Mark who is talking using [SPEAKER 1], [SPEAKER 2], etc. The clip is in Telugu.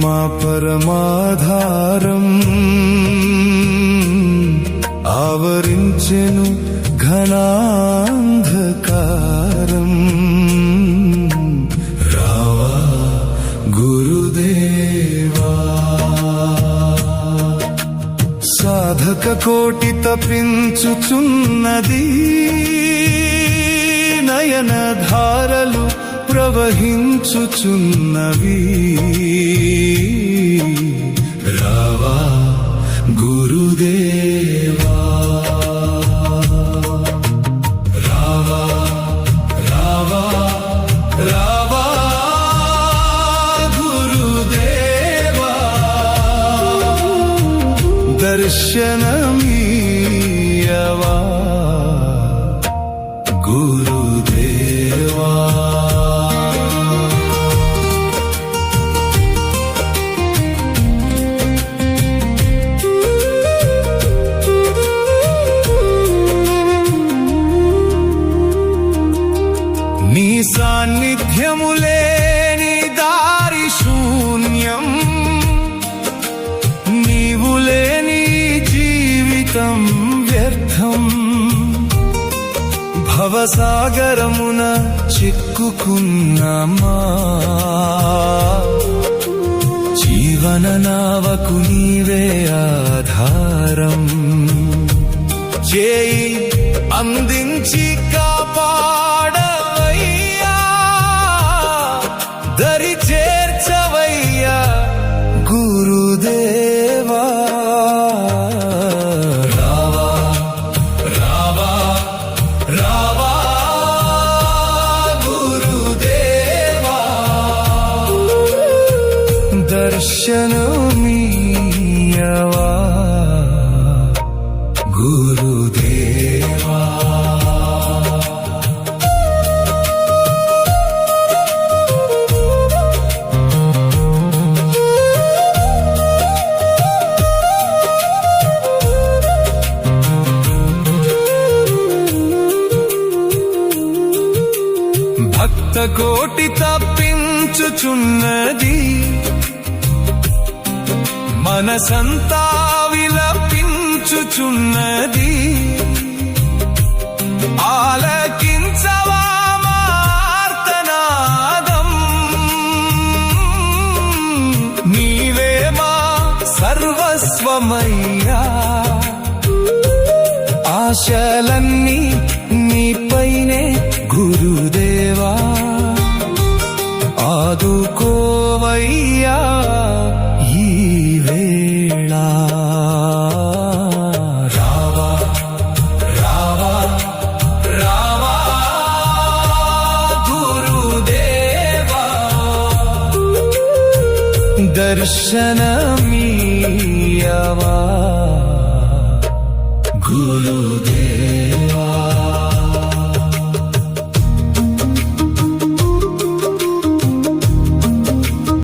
[SPEAKER 1] మా పరమాధారం ఆవరించెను ఘనాంధకారం. రావా గురుదేవా, సాధక కోటి తపించుచున్నది, నయన ధారలు ప్రవహించుచున్నవి. రావా గురుదేవా, రావా రావా రావా గురుదేవా, దర్శనమీయవా గురుదేవా. నీ సాన్నిధ్యము లేని దారి శూన్యం, నీవు లేని జీవితం వ్యర్థం. భవసాగరమున చిక్కుకున్నామా, జీవన నావకు నీవే ఆధారం. చేయి అందించి కాపాడవయ్యా, దరి చేర్చవయ్యా గురుదేవా. రావా రావా రావా గురుదేవా, దర్శనమీయవా గురుదేవా. భక్త కోటి తప్పించుచున్నది, మనసంతా విలపించుచున్నది. ఆలకించవా మార్తనాదం, నీవే మా సర్వస్వమయ్యా. ఆశలన్నీ నీపైనే గురుదేవా, ఆదుకోవయ్యా ఈ వేళ. రావా రావా రావా గురుదేవా, దర్శనమీయవా గురుదేవా.